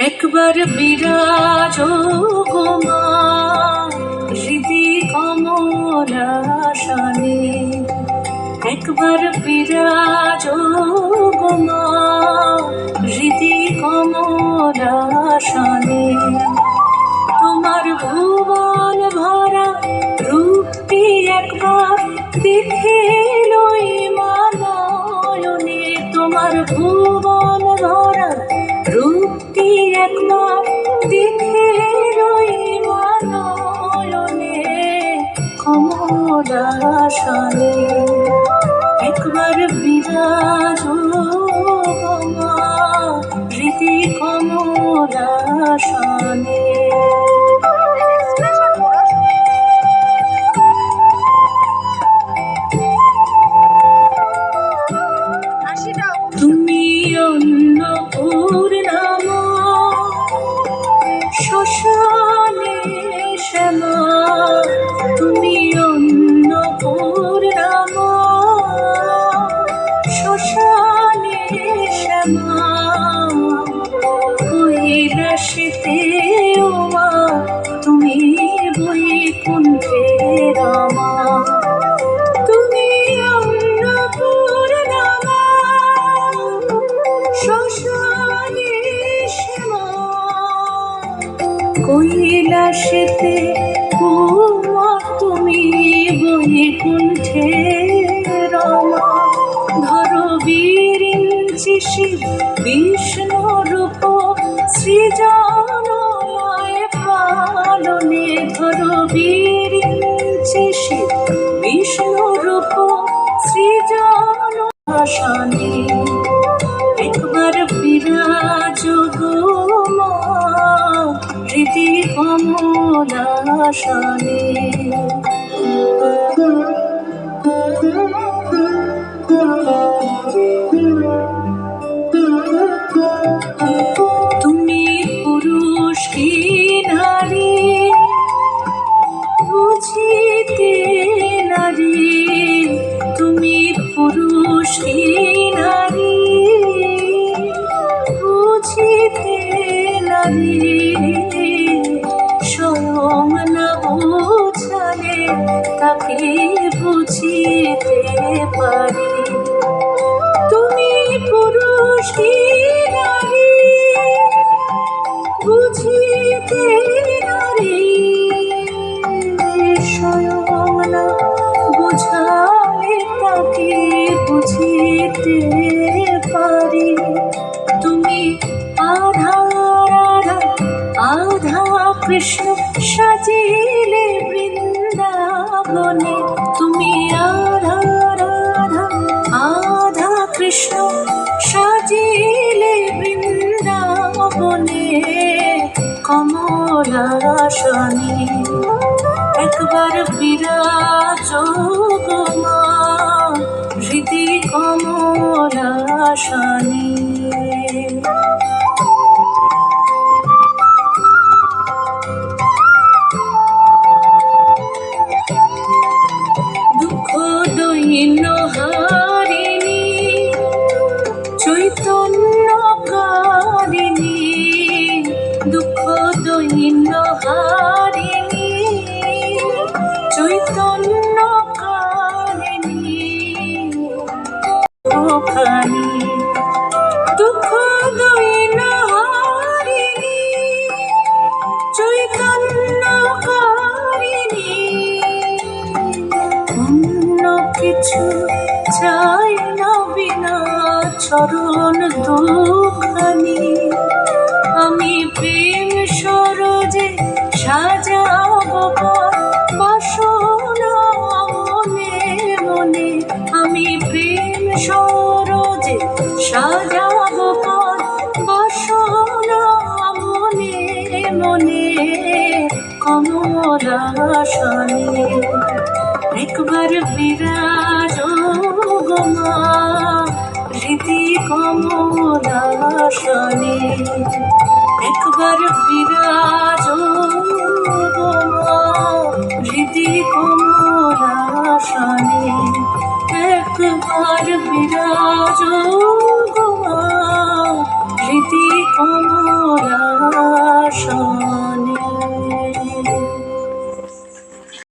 একবার বিরাজ গো মা হৃদি কমলাসনে, একবার বিরাজ গো মা হৃদি কমলাসনে। তোমার ভুবন ভরা রূপটি একবার দেখে লই মা নয়নে, তোমার ভুবন ভরা রূপটি একবার দেখে লই মা নয়নে কমলাসনে। একবার বিরাজ গো মা হৃদি কমলাসনে। তুমি অন্নপূর্ণা শ্মশানে শ্যামা, তুমি অন্নপূর্ণা শ্মশানে শ্যামা। কৈলাসেতে ও মা তুমি বৈকুণ্ঠে রমা, তুমি অন্নপূর্ণা শ্মশানে শ্যামা। কৈলাসেতে ও মা তুমি বৈকুণ্ঠে রমা। ধরো বিরিঞ্চি শিব বিষ্ণু রূপ সৃজনলয় পালনে, ধরো বিরিঞ্চি শিব বিষ্ণু রূপ সৃজনলয়। একবার বিরাজ গো মা হৃদি কমলাসনে। তুমি পুরুষ কি নারী বুঝিতে নারী, তুমি পুরুষ কি নারী বুঝিতে নারী। স্বয়ং না বুঝালে তাকে বুঝিতে পারি। তুমি পুরুষ কি নারী বুঝিতে নারী, স্বয়ং না বুঝালে তাকে বুঝিতে পারি। তুমি আধা রাধা আধা কৃষ্ণ সাজিলে বৃন্দাবনে, তুমি আধা রাধা আধা কৃষ্ণ সাজিলে বৃন্দাবনে কমলাসনে। একবার বিরাজ গো মা হৃদি কমলাসনে। দুঃখ দৈন্য হারিণী চৈতন্যকারিণী, দুঃখ দৈন্য হারিণী চৈতন্যকারিণী। ওখানে দুঃখ দৈন্য হারিণী চৈতন্যকারিণী। অন্য কিছু চাই না বিনা চরণ দুখানি, আমি প্রেম সরোজে সাজাবো বাসনা মনে মনে, আমি প্রেম সরোজে সাজাবো বাসনা মনে মনে কমলাসনে। একবার বিরাজ গো মা হৃদি কমলাসনে। একবার বিরাজ গো মা হৃদি কমলাসনে। একবার বিরাজ